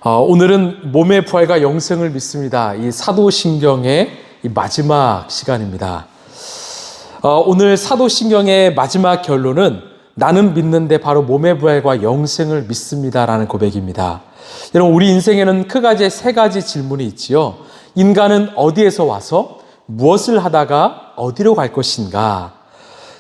오늘은 몸의 부활과 영생을 믿습니다. 이 사도신경의 마지막 시간입니다. 오늘 사도신경의 마지막 결론은 나는 믿는데 바로 몸의 부활과 영생을 믿습니다라는 고백입니다. 여러분, 우리 인생에는 크게 세 가지 질문이 있지요. 인간은 어디에서 와서 무엇을 하다가 어디로 갈 것인가?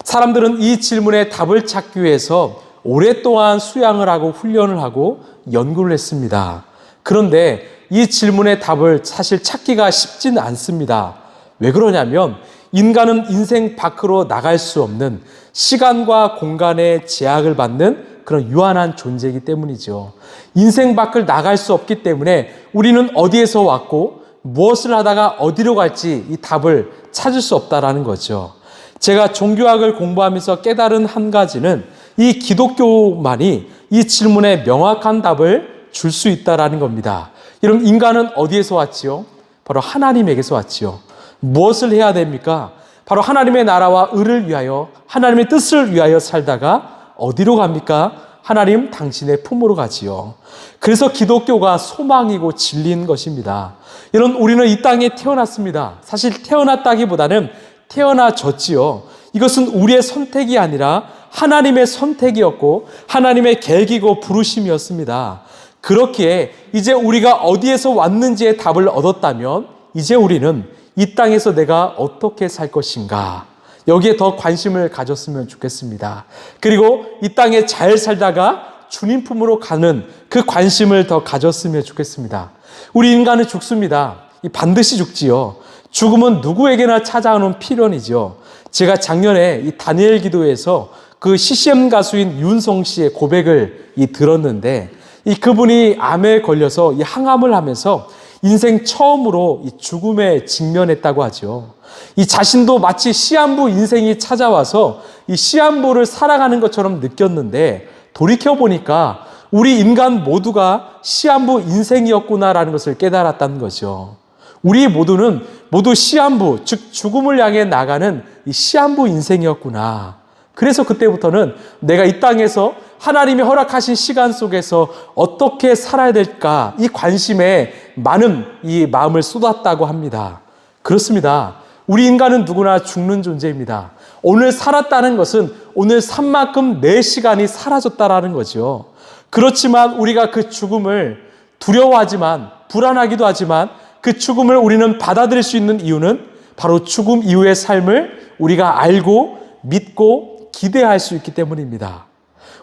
사람들은 이 질문에 답을 찾기 위해서 오랫동안 수양을 하고 훈련을 하고 연구를 했습니다. 그런데 이 질문의 답을 사실 찾기가 쉽지는 않습니다. 왜 그러냐면 인간은 인생 밖으로 나갈 수 없는 시간과 공간의 제약을 받는 그런 유한한 존재이기 때문이죠. 인생 밖을 나갈 수 없기 때문에 우리는 어디에서 왔고 무엇을 하다가 어디로 갈지 이 답을 찾을 수 없다라는 거죠. 제가 종교학을 공부하면서 깨달은 한 가지는 이 기독교만이 이 질문에 명확한 답을 줄 수 있다라는 겁니다. 여러분, 인간은 어디에서 왔지요? 바로 하나님에게서 왔지요. 무엇을 해야 됩니까? 바로 하나님의 나라와 의를 위하여, 하나님의 뜻을 위하여 살다가 어디로 갑니까? 하나님 당신의 품으로 가지요. 그래서 기독교가 소망이고 진리인 것입니다. 여러분, 우리는 이 땅에 태어났습니다. 사실 태어났다기보다는 태어나졌지요. 이것은 우리의 선택이 아니라 하나님의 선택이었고 하나님의 계획이고 부르심이었습니다. 그렇기에 이제 우리가 어디에서 왔는지의 답을 얻었다면 이제 우리는 이 땅에서 내가 어떻게 살 것인가, 여기에 더 관심을 가졌으면 좋겠습니다. 그리고 이 땅에 잘 살다가 주님 품으로 가는 그 관심을 더 가졌으면 좋겠습니다. 우리 인간은 죽습니다. 반드시 죽지요. 죽음은 누구에게나 찾아오는 필연이죠. 제가 작년에 이 다니엘 기도에서 그 CCM 가수인 윤성 씨의 고백을 들었는데, 그분이 암에 걸려서 항암을 하면서 인생 처음으로 죽음에 직면했다고 하죠. 자신도 마치 시한부 인생이 찾아와서 이 시한부를 살아가는 것처럼 느꼈는데, 돌이켜보니까 우리 인간 모두가 시한부 인생이었구나라는 것을 깨달았다는 거죠. 우리 모두는 모두 시한부, 즉 죽음을 향해 나가는 이 시한부 인생이었구나. 그래서 그때부터는 내가 이 땅에서 하나님이 허락하신 시간 속에서 어떻게 살아야 될까, 이 관심에 많은 이 마음을 쏟았다고 합니다. 그렇습니다. 우리 인간은 누구나 죽는 존재입니다. 오늘 살았다는 것은 오늘 산 만큼 내 시간이 사라졌다라는 거죠. 그렇지만 우리가 그 죽음을 두려워하지만, 불안하기도 하지만 그 죽음을 우리는 받아들일 수 있는 이유는 바로 죽음 이후의 삶을 우리가 알고 믿고 기대할 수 있기 때문입니다.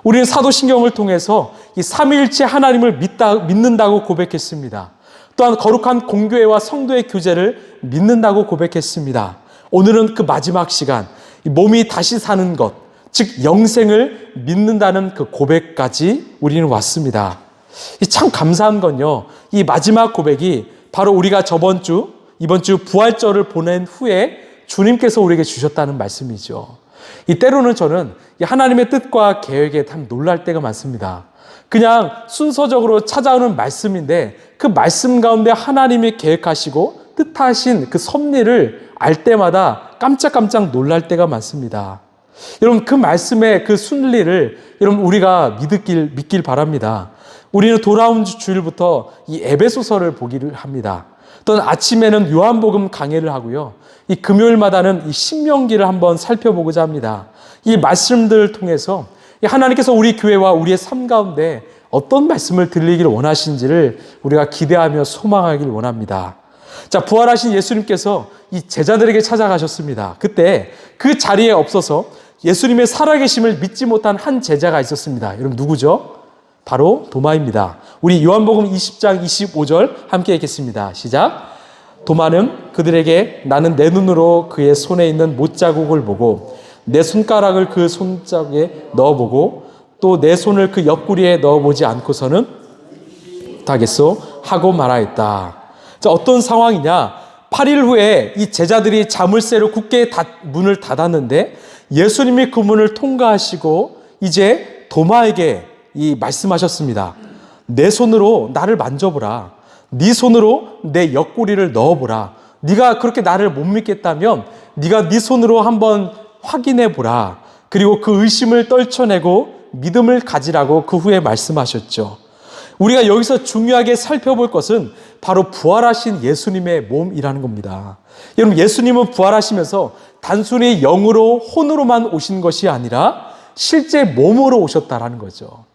우리는 사도신경을 통해서 이 삼위일체 하나님을 믿는다고 고백했습니다. 또한 거룩한 공교회와 성도의 교제를 믿는다고 고백했습니다. 오늘은 그 마지막 시간, 몸이 다시 사는 것, 즉 영생을 믿는다는 그 고백까지 우리는 왔습니다. 참 감사한 건요, 이 마지막 고백이 바로 우리가 이번 주 부활절을 보낸 후에 주님께서 우리에게 주셨다는 말씀이죠. 때로는 저는 하나님의 뜻과 계획에 참 놀랄 때가 많습니다. 그냥 순서적으로 찾아오는 말씀인데 그 말씀 가운데 하나님이 계획하시고 뜻하신 그 섭리를 알 때마다 깜짝깜짝 놀랄 때가 많습니다. 여러분, 그 말씀의 그 순리를 여러분 우리가 믿길 바랍니다. 우리는 돌아온 주일부터 이 에베소서를 보기를 합니다. 또는 아침에는 요한복음 강해를 하고요. 이 금요일마다는 이 신명기를 한번 살펴보고자 합니다. 이 말씀들을 통해서 하나님께서 우리 교회와 우리의 삶 가운데 어떤 말씀을 들리길 원하신지를 우리가 기대하며 소망하길 원합니다. 자, 부활하신 예수님께서 이 제자들에게 찾아가셨습니다. 그때 그 자리에 없어서 예수님의 살아계심을 믿지 못한 한 제자가 있었습니다. 여러분, 누구죠? 바로 도마입니다. 우리 요한복음 20장 25절 함께 읽겠습니다. 시작. 도마는 그들에게 나는 내 눈으로 그의 손에 있는 못자국을 보고 내 손가락을 그 손자국에 넣어보고 또 내 손을 그 옆구리에 넣어보지 않고서는 못하겠소 하고 말하였다. 자, 어떤 상황이냐? 8일 후에 이 제자들이 자물쇠로 굳게 문을 닫았는데 예수님이 그 문을 통과하시고 이제 도마에게 말씀하셨습니다. 내 손으로 나를 만져보라. 네 손으로 내 옆구리를 넣어보라. 네가 그렇게 나를 못 믿겠다면 네가 네 손으로 한번 확인해보라. 그리고 그 의심을 떨쳐내고 믿음을 가지라고 그 후에 말씀하셨죠. 우리가 여기서 중요하게 살펴볼 것은 바로 부활하신 예수님의 몸이라는 겁니다. 여러분, 예수님은 부활하시면서 단순히 영으로 혼으로만 오신 것이 아니라 실제 몸으로 오셨다라는 거죠.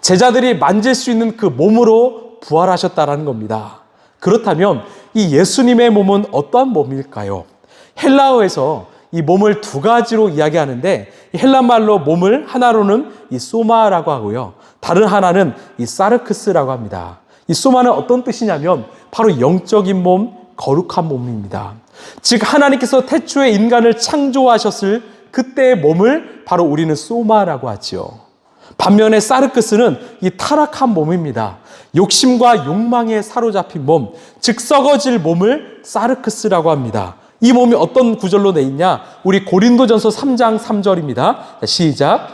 제자들이 만질 수 있는 그 몸으로 부활하셨다라는 겁니다. 그렇다면 이 예수님의 몸은 어떠한 몸일까요? 헬라어에서 이 몸을 두 가지로 이야기하는데, 헬라말로 몸을 하나로는 이 소마라고 하고요, 다른 하나는 이 사르크스라고 합니다. 이 소마는 어떤 뜻이냐면 바로 영적인 몸, 거룩한 몸입니다. 즉 하나님께서 태초에 인간을 창조하셨을 그때의 몸을 바로 우리는 소마라고 하지요. 반면에 사르크스는 이 타락한 몸입니다. 욕심과 욕망에 사로잡힌 몸, 즉 썩어질 몸을 사르크스라고 합니다. 이 몸이 어떤 구절로 돼 있냐? 우리 고린도전서 3장 3절입니다. 시작.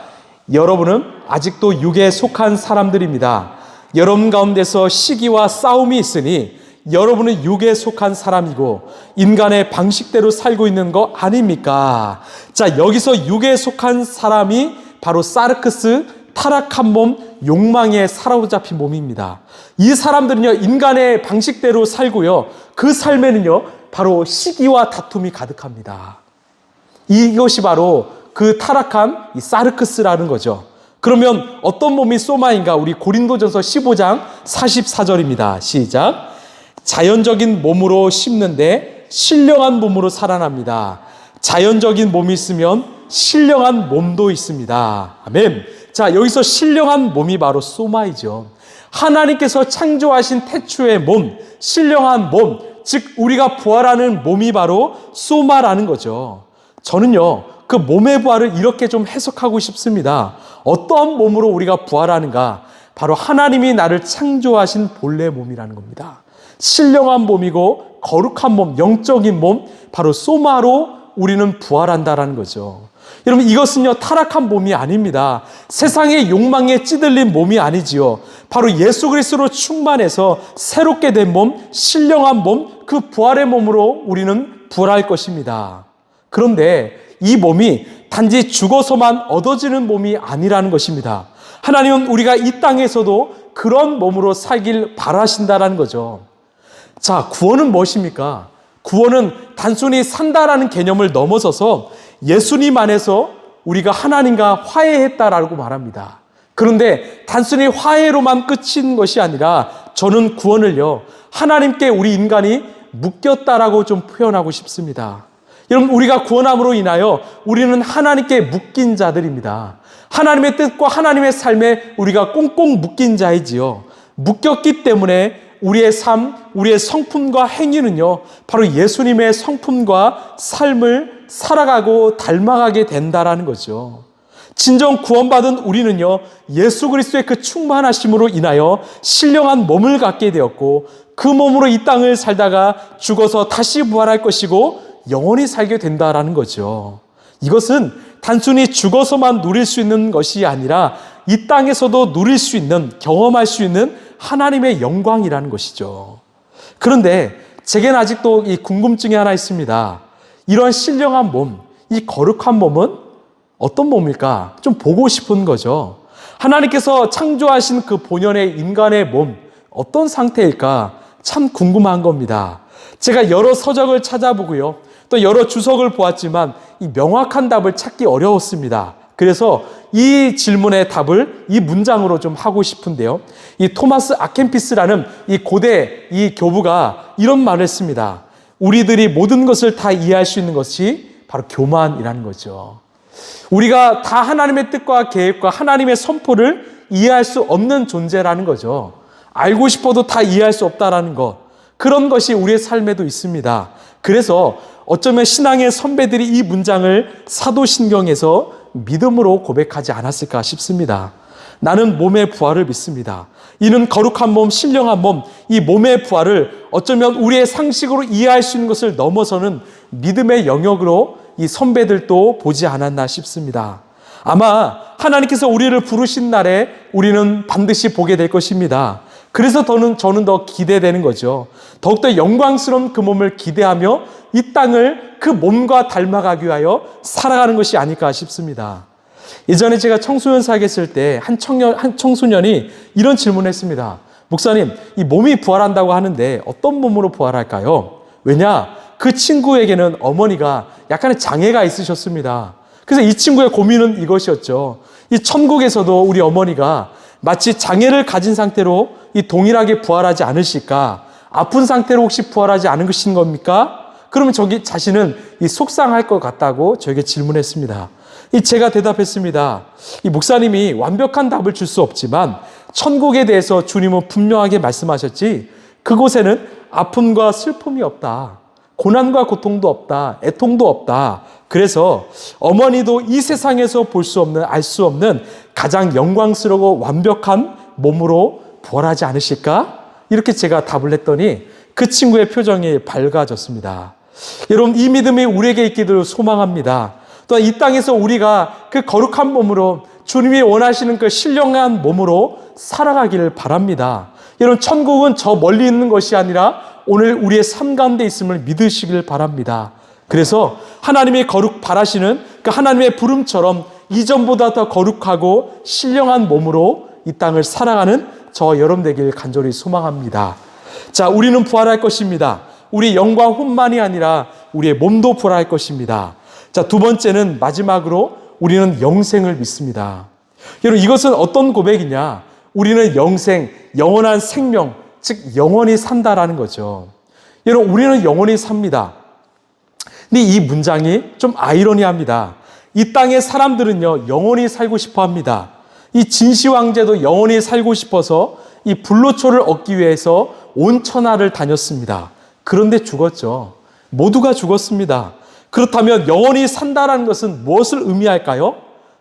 여러분은 아직도 육에 속한 사람들입니다. 여러분 가운데서 시기와 싸움이 있으니 여러분은 육에 속한 사람이고 인간의 방식대로 살고 있는 거 아닙니까? 자, 여기서 육에 속한 사람이 바로 사르크스, 타락한 몸, 욕망에 사로잡힌 몸입니다. 이 사람들은요, 인간의 방식대로 살고요, 그 삶에는요, 바로 시기와 다툼이 가득합니다. 이것이 바로 그 타락한 이 사르크스라는 거죠. 그러면 어떤 몸이 소마인가? 우리 고린도전서 15장 44절입니다. 시작. 자연적인 몸으로 심는데 신령한 몸으로 살아납니다. 자연적인 몸이 있으면 신령한 몸도 있습니다. 아멘. 자, 여기서 신령한 몸이 바로 소마이죠. 하나님께서 창조하신 태초의 몸, 신령한 몸, 즉 우리가 부활하는 몸이 바로 소마라는 거죠. 저는요, 그 몸의 부활을 이렇게 좀 해석하고 싶습니다. 어떠한 몸으로 우리가 부활하는가? 바로 하나님이 나를 창조하신 본래 몸이라는 겁니다. 신령한 몸이고 거룩한 몸, 영적인 몸, 바로 소마로 우리는 부활한다라는 거죠. 여러분, 이것은요, 타락한 몸이 아닙니다. 세상의 욕망에 찌들린 몸이 아니지요. 바로 예수 그리스도로 충만해서 새롭게 된 몸, 신령한 몸, 그 부활의 몸으로 우리는 부활할 것입니다. 그런데 이 몸이 단지 죽어서만 얻어지는 몸이 아니라는 것입니다. 하나님은 우리가 이 땅에서도 그런 몸으로 살길 바라신다라는 거죠. 자, 구원은 무엇입니까? 구원은 단순히 산다라는 개념을 넘어서서 예수님 안에서 우리가 하나님과 화해했다라고 말합니다. 그런데 단순히 화해로만 끝인 것이 아니라 저는 구원을요, 하나님께 우리 인간이 묶였다라고 좀 표현하고 싶습니다. 여러분, 우리가 구원함으로 인하여 우리는 하나님께 묶인 자들입니다. 하나님의 뜻과 하나님의 삶에 우리가 꽁꽁 묶인 자이지요. 묶였기 때문에 우리의 삶, 우리의 성품과 행위는요, 바로 예수님의 성품과 삶을 살아가고 닮아가게 된다라는 거죠. 진정 구원받은 우리는요, 예수 그리스도의 그 충만하심으로 인하여 신령한 몸을 갖게 되었고, 그 몸으로 이 땅을 살다가 죽어서 다시 부활할 것이고 영원히 살게 된다라는 거죠. 이것은 단순히 죽어서만 누릴 수 있는 것이 아니라 이 땅에서도 누릴 수 있는, 경험할 수 있는 하나님의 영광이라는 것이죠. 그런데 제겐 아직도 이 궁금증이 하나 있습니다. 이런 신령한 몸, 이 거룩한 몸은 어떤 몸일까? 좀 보고 싶은 거죠. 하나님께서 창조하신 그 본연의 인간의 몸, 어떤 상태일까? 참 궁금한 겁니다. 제가 여러 서적을 찾아보고요, 또 여러 주석을 보았지만 이 명확한 답을 찾기 어려웠습니다. 그래서 이 질문의 답을 이 문장으로 좀 하고 싶은데요. 이 토마스 아켄피스라는 이 고대 이 교부가 이런 말을 했습니다. 우리들이 모든 것을 다 이해할 수 있는 것이 바로 교만이라는 거죠. 우리가 다 하나님의 뜻과 계획과 하나님의 선포를 이해할 수 없는 존재라는 거죠. 알고 싶어도 다 이해할 수 없다라는 것. 그런 것이 우리의 삶에도 있습니다. 그래서 어쩌면 신앙의 선배들이 이 문장을 사도신경에서 믿음으로 고백하지 않았을까 싶습니다. 나는 몸의 부활을 믿습니다. 이는 거룩한 몸, 신령한 몸, 이 몸의 부활을 어쩌면 우리의 상식으로 이해할 수 있는 것을 넘어서는 믿음의 영역으로 이 선배들도 보지 않았나 싶습니다. 아마 하나님께서 우리를 부르신 날에 우리는 반드시 보게 될 것입니다. 그래서 저는 더 기대되는 거죠. 더욱더 영광스러운 그 몸을 기대하며 이 땅을 그 몸과 닮아가기 위하여 살아가는 것이 아닐까 싶습니다. 예전에 제가 청소년 사역했을 때 한 청소년이 이런 질문을 했습니다. 목사님, 이 몸이 부활한다고 하는데 어떤 몸으로 부활할까요? 왜냐? 그 친구에게는 어머니가 약간의 장애가 있으셨습니다. 그래서 이 친구의 고민은 이것이었죠. 이 천국에서도 우리 어머니가 마치 장애를 가진 상태로 이 동일하게 부활하지 않으실까? 아픈 상태로 혹시 부활하지 않은 것인 겁니까? 그러면 저기 자신은 이 속상할 것 같다고 저에게 질문했습니다. 제가 대답했습니다. 이 목사님이 완벽한 답을 줄 수 없지만 천국에 대해서 주님은 분명하게 말씀하셨지, 그곳에는 아픔과 슬픔이 없다. 고난과 고통도 없다. 애통도 없다. 그래서 어머니도 이 세상에서 볼 수 없는, 알 수 없는 가장 영광스러워 완벽한 몸으로 부활하지 않으실까? 이렇게 제가 답을 했더니 그 친구의 표정이 밝아졌습니다. 여러분, 이 믿음이 우리에게 있기를 소망합니다. 또한 이 땅에서 우리가 그 거룩한 몸으로 주님이 원하시는 그 신령한 몸으로 살아가기를 바랍니다. 여러분, 천국은 저 멀리 있는 것이 아니라 오늘 우리의 삶 가운데 있음을 믿으시길 바랍니다. 그래서 하나님의 거룩 바라시는 그 하나님의 부름처럼 이전보다 더 거룩하고 신령한 몸으로 이 땅을 살아가는 저 여러분 되길 간절히 소망합니다. 자, 우리는 부활할 것입니다. 우리 영과 혼만이 아니라 우리의 몸도 부활할 것입니다. 자, 두 번째는 마지막으로 우리는 영생을 믿습니다. 여러분, 이것은 어떤 고백이냐? 우리는 영생, 영원한 생명, 즉 영원히 산다라는 거죠. 여러분, 우리는 영원히 삽니다. 근데 이 문장이 좀 아이러니합니다. 이 땅의 사람들은요, 영원히 살고 싶어 합니다. 이 진시 황제도 영원히 살고 싶어서 이 불로초를 얻기 위해서 온 천하를 다녔습니다. 그런데 죽었죠. 모두가 죽었습니다. 그렇다면 영원히 산다라는 것은 무엇을 의미할까요?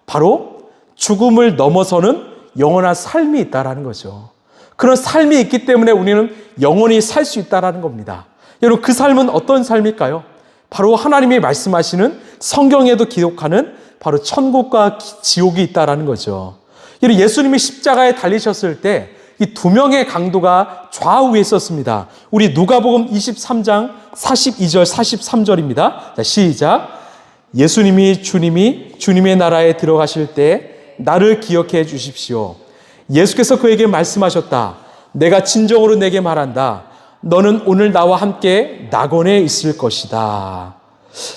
바로 죽음을 넘어서는 영원한 삶이 있다라는 거죠. 그런 삶이 있기 때문에 우리는 영원히 살 수 있다라는 겁니다. 여러분, 그 삶은 어떤 삶일까요? 바로 하나님이 말씀하시는 성경에도 기록하는 바로 천국과 지옥이 있다라는 거죠. 예수님이 십자가에 달리셨을 때 이 두 명의 강도가 좌우에 있었습니다. 우리 누가복음 23장 42절 43절입니다. 자, 시작. 예수님이 주님의 나라에 들어가실 때 나를 기억해 주십시오. 예수께서 그에게 말씀하셨다. 내가 진정으로 내게 말한다. 너는 오늘 나와 함께 낙원에 있을 것이다.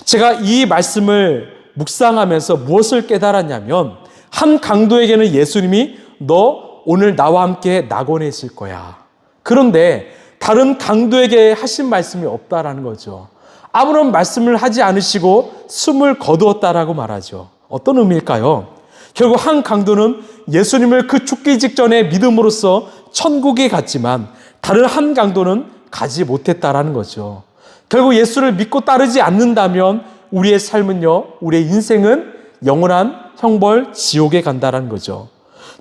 제가 이 말씀을 묵상하면서 무엇을 깨달았냐면, 한 강도에게는 예수님이 너 오늘 나와 함께 낙원에 있을 거야. 그런데 다른 강도에게 하신 말씀이 없다라는 거죠. 아무런 말씀을 하지 않으시고 숨을 거두었다라고 말하죠. 어떤 의미일까요? 결국 한 강도는 예수님을 그 죽기 직전에 믿음으로써 천국에 갔지만 다른 한 강도는 가지 못했다라는 거죠. 결국 예수를 믿고 따르지 않는다면 우리의 삶은요, 우리의 인생은 영원한 형벌 지옥에 간다라는 거죠.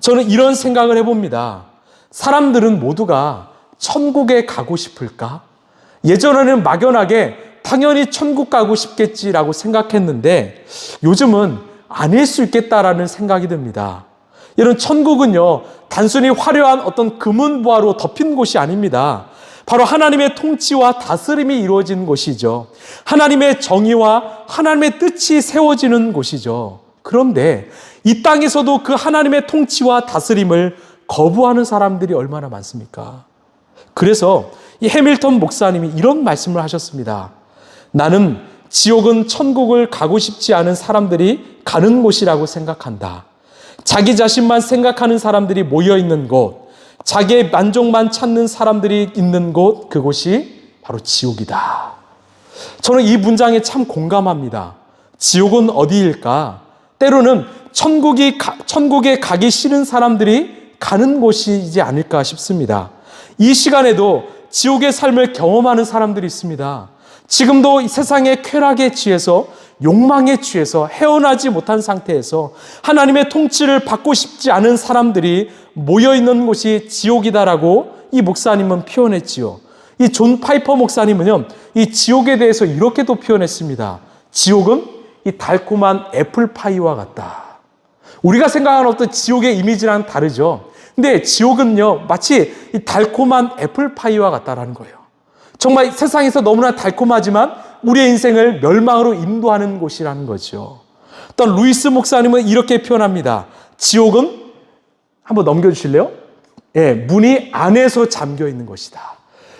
저는 이런 생각을 해봅니다. 사람들은 모두가 천국에 가고 싶을까? 예전에는 막연하게 당연히 천국 가고 싶겠지라고 생각했는데 요즘은 아닐 수 있겠다라는 생각이 듭니다. 이런 천국은요, 단순히 화려한 어떤 금은보화로 덮인 곳이 아닙니다. 바로 하나님의 통치와 다스림이 이루어지는 곳이죠. 하나님의 정의와 하나님의 뜻이 세워지는 곳이죠. 그런데 이 땅에서도 그 하나님의 통치와 다스림을 거부하는 사람들이 얼마나 많습니까? 그래서 이 해밀턴 목사님이 이런 말씀을 하셨습니다. 나는 지옥은 천국을 가고 싶지 않은 사람들이 가는 곳이라고 생각한다. 자기 자신만 생각하는 사람들이 모여있는 곳, 자기의 만족만 찾는 사람들이 있는 곳, 그곳이 바로 지옥이다. 저는 이 문장에 참 공감합니다. 지옥은 어디일까? 때로는 천국에 가기 싫은 사람들이 가는 곳이지 않을까 싶습니다. 이 시간에도 지옥의 삶을 경험하는 사람들이 있습니다. 지금도 이 세상의 쾌락에 취해서, 욕망에 취해서 헤어나지 못한 상태에서 하나님의 통치를 받고 싶지 않은 사람들이 모여있는 곳이 지옥이다라고 이 목사님은 표현했지요. 이 존 파이퍼 목사님은요, 이 지옥에 대해서 이렇게도 표현했습니다. 지옥은 이 달콤한 애플파이와 같다. 우리가 생각하는 어떤 지옥의 이미지랑 다르죠. 근데 지옥은요, 마치 이 달콤한 애플파이와 같다라는 거예요. 정말 세상에서 너무나 달콤하지만 우리의 인생을 멸망으로 인도하는 곳이라는 거죠. 또 루이스 목사님은 이렇게 표현합니다. 지옥은, 한번 넘겨주실래요? 문이 안에서 잠겨 있는 것이다.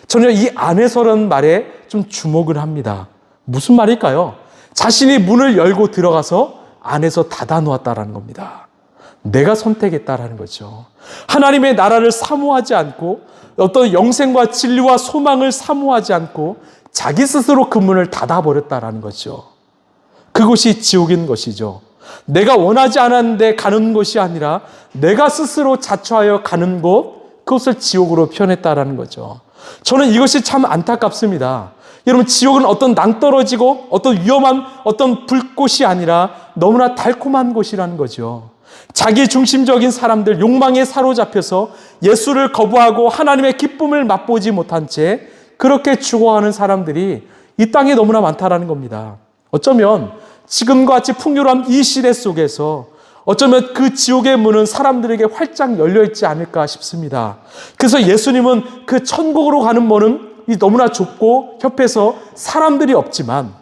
저는 이 안에서라는 말에 좀 주목을 합니다. 무슨 말일까요? 자신이 문을 열고 들어가서 안에서 닫아 놓았다라는 겁니다. 내가 선택했다라는 거죠. 하나님의 나라를 사모하지 않고 어떤 영생과 진리와 소망을 사모하지 않고 자기 스스로 그 문을 닫아버렸다라는 거죠. 그것이 지옥인 것이죠. 내가 원하지 않았는데 가는 곳이 아니라 내가 스스로 자처하여 가는 곳, 그것을 지옥으로 표현했다라는 거죠. 저는 이것이 참 안타깝습니다. 여러분, 지옥은 어떤 낭떠러지고 어떤 위험한 어떤 불꽃이 아니라 너무나 달콤한 곳이라는 거죠. 자기 중심적인 사람들, 욕망에 사로잡혀서 예수를 거부하고 하나님의 기쁨을 맛보지 못한 채 그렇게 죽어가는 사람들이 이 땅에 너무나 많다라는 겁니다. 어쩌면 지금과 같이 풍요로운 이 시대 속에서 어쩌면 그 지옥의 문은 사람들에게 활짝 열려있지 않을까 싶습니다. 그래서 예수님은 그 천국으로 가는 문은 너무나 좁고 협해서 사람들이 없지만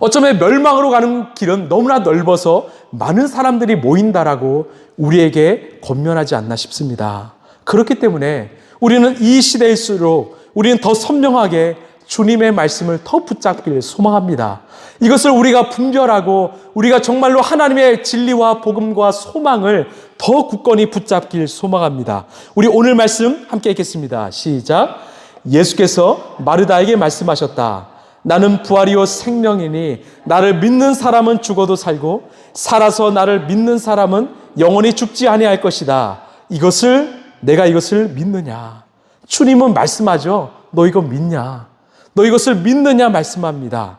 어쩌면 멸망으로 가는 길은 너무나 넓어서 많은 사람들이 모인다라고 우리에게 권면하지 않나 싶습니다. 그렇기 때문에 우리는 이 시대일수록 우리는 더 선명하게 주님의 말씀을 더 붙잡길 소망합니다. 이것을 우리가 분별하고 우리가 정말로 하나님의 진리와 복음과 소망을 더 굳건히 붙잡길 소망합니다. 우리 오늘 말씀 함께 읽겠습니다. 시작. 예수께서 마르다에게 말씀하셨다. 나는 부활이요 생명이니 나를 믿는 사람은 죽어도 살고 살아서 나를 믿는 사람은 영원히 죽지 아니할 것이다. 내가 이것을 믿느냐? 주님은 말씀하죠. 너 이거 믿냐? 너 이것을 믿느냐 말씀합니다.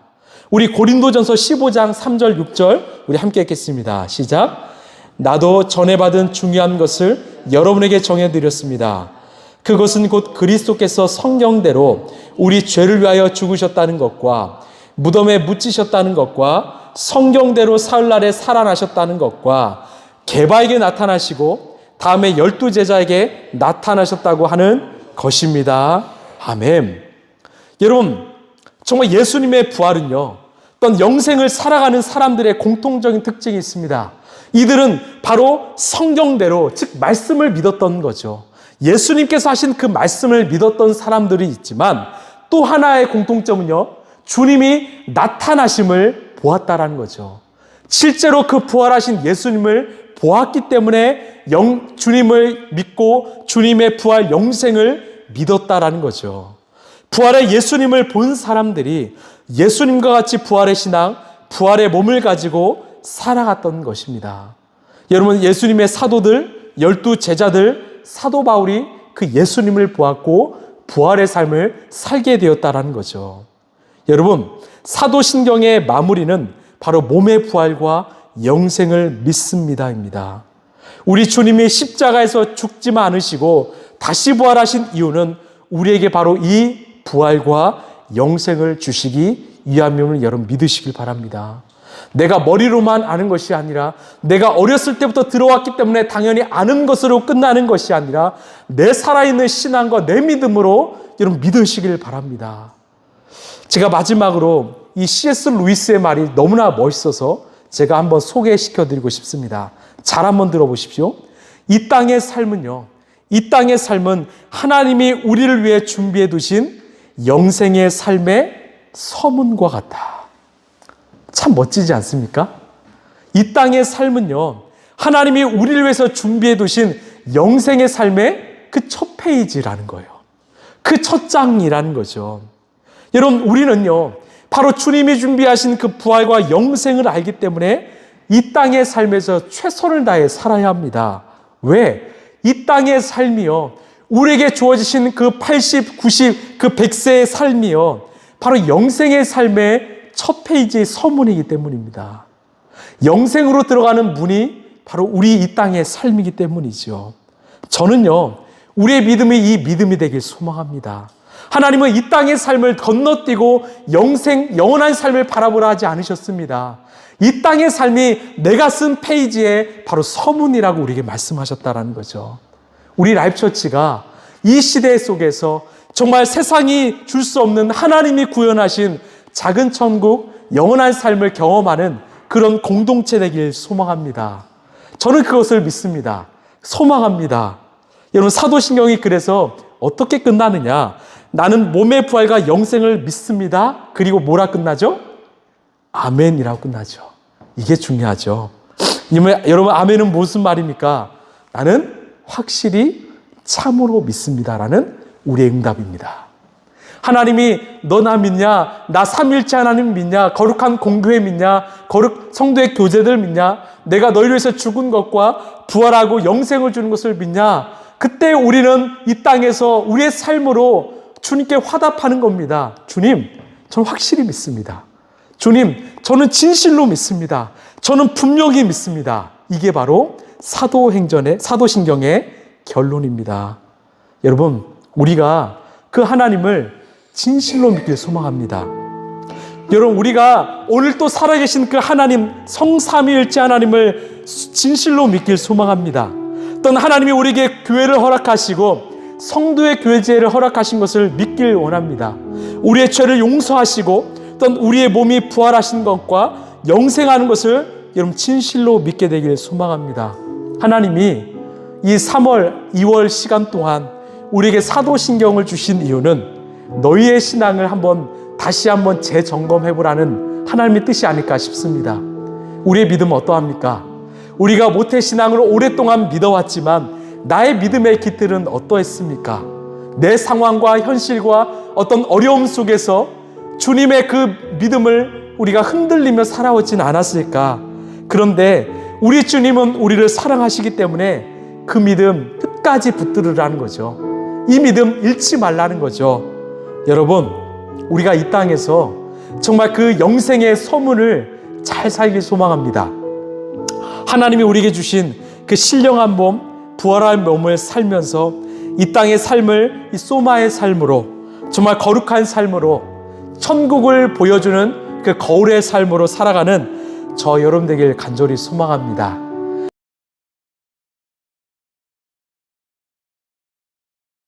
우리 고린도전서 15장 3절 6절 우리 함께 읽겠습니다. 시작. 나도 전에 받은 중요한 것을 여러분에게 정해드렸습니다. 그것은 곧 그리스도께서 성경대로 우리 죄를 위하여 죽으셨다는 것과 무덤에 묻히셨다는 것과 성경대로 사흘날에 살아나셨다는 것과 게바에게 나타나시고 다음에 12제자에게 나타나셨다고 하는 것입니다. 아멘. 여러분, 정말 예수님의 부활은요, 어떤 영생을 살아가는 사람들의 공통적인 특징이 있습니다. 이들은 바로 성경대로, 즉 말씀을 믿었던 거죠. 예수님께서 하신 그 말씀을 믿었던 사람들이 있지만 또 하나의 공통점은요, 주님이 나타나심을 보았다라는 거죠. 실제로 그 부활하신 예수님을 보았기 때문에 주님을 믿고 주님의 부활 영생을 믿었다라는 거죠. 부활의 예수님을 본 사람들이 예수님과 같이 부활의 신앙, 부활의 몸을 가지고 살아갔던 것입니다. 여러분, 예수님의 사도들, 12제자들, 사도 바울이 그 예수님을 보았고 부활의 삶을 살게 되었다라는 거죠. 여러분, 사도신경의 마무리는 바로 몸의 부활과 영생을 믿습니다입니다. 우리 주님이 십자가에서 죽지만 않으시고 다시 부활하신 이유는 우리에게 바로 이 부활과 영생을 주시기 위함임을 여러분 믿으시길 바랍니다. 내가 머리로만 아는 것이 아니라 내가 어렸을 때부터 들어왔기 때문에 당연히 아는 것으로 끝나는 것이 아니라 내 살아있는 신앙과 내 믿음으로 여러분 믿으시길 바랍니다. 제가 마지막으로 이 C.S. 루이스의 말이 너무나 멋있어서 제가 한번 소개시켜드리고 싶습니다. 잘 한번 들어보십시오. 이 땅의 삶은요, 이 땅의 삶은 하나님이 우리를 위해 준비해 두신 영생의 삶의 서문과 같다. 참 멋지지 않습니까? 이 땅의 삶은요, 하나님이 우리를 위해서 준비해 두신 영생의 삶의 그 첫 페이지라는 거예요. 그 첫 장이라는 거죠. 여러분, 우리는요, 바로 주님이 준비하신 그 부활과 영생을 알기 때문에 이 땅의 삶에서 최선을 다해 살아야 합니다. 왜? 이 땅의 삶이요, 우리에게 주어지신 그 80, 90, 그 100세의 삶이요, 바로 영생의 삶의 첫 페이지의 서문이기 때문입니다. 영생으로 들어가는 문이 바로 우리 이 땅의 삶이기 때문이죠. 저는요, 우리의 믿음이 이 믿음이 되길 소망합니다. 하나님은 이 땅의 삶을 건너뛰고 영원한 삶을 바라보라 하지 않으셨습니다. 이 땅의 삶이 내가 쓴 페이지에 바로 서문이라고 우리에게 말씀하셨다라는 거죠. 우리 라이프처치가 이 시대 속에서 정말 세상이 줄 수 없는 하나님이 구현하신 작은 천국, 영원한 삶을 경험하는 그런 공동체 되길 소망합니다. 저는 그것을 믿습니다. 소망합니다. 여러분, 사도신경이 그래서 어떻게 끝나느냐? 나는 몸의 부활과 영생을 믿습니다. 그리고 뭐라 끝나죠? 아멘이라고 끝나죠. 이게 중요하죠. 여러분, 아멘은 무슨 말입니까? 나는 확실히 참으로 믿습니다라는 우리의 응답입니다. 하나님이 너 나 믿냐? 나 삼일째 하나님 믿냐? 거룩한 공교회 믿냐? 성도의 교제들 믿냐? 내가 너희를 위해서 죽은 것과 부활하고 영생을 주는 것을 믿냐? 그때 우리는 이 땅에서 우리의 삶으로 주님께 화답하는 겁니다. 주님, 저는 확실히 믿습니다. 주님, 저는 진실로 믿습니다. 저는 분명히 믿습니다. 이게 바로 사도신경의 결론입니다. 여러분, 우리가 그 하나님을 진실로 믿길 소망합니다. 여러분, 우리가 오늘 또 살아계신 그 하나님, 성삼위일체 하나님을 진실로 믿길 소망합니다. 또는 하나님이 우리에게 교회를 허락하시고 성도의 교제를 허락하신 것을 믿길 원합니다. 우리의 죄를 용서하시고 또는 우리의 몸이 부활하신 것과 영생하는 것을 여러분 진실로 믿게 되길 소망합니다. 하나님이 이 3월, 2월 시간 동안 우리에게 사도신경을 주신 이유는 너희의 신앙을 다시 한번 재점검해보라는 하나님의 뜻이 아닐까 싶습니다. 우리의 믿음은 어떠합니까? 우리가 모태신앙으로 오랫동안 믿어왔지만 나의 믿음의 깃들은 어떠했습니까? 내 상황과 현실과 어떤 어려움 속에서 주님의 그 믿음을 우리가 흔들리며 살아오진 않았을까? 그런데 우리 주님은 우리를 사랑하시기 때문에 그 믿음 끝까지 붙들으라는 거죠. 이 믿음 잃지 말라는 거죠. 여러분, 우리가 이 땅에서 정말 그 영생의 소문을 잘 살길 소망합니다. 하나님이 우리에게 주신 그 신령한 몸, 부활한 몸을 살면서 이 땅의 삶을 이 소마의 삶으로, 정말 거룩한 삶으로, 천국을 보여주는 그 거울의 삶으로 살아가는 저 여러분 되길 간절히 소망합니다.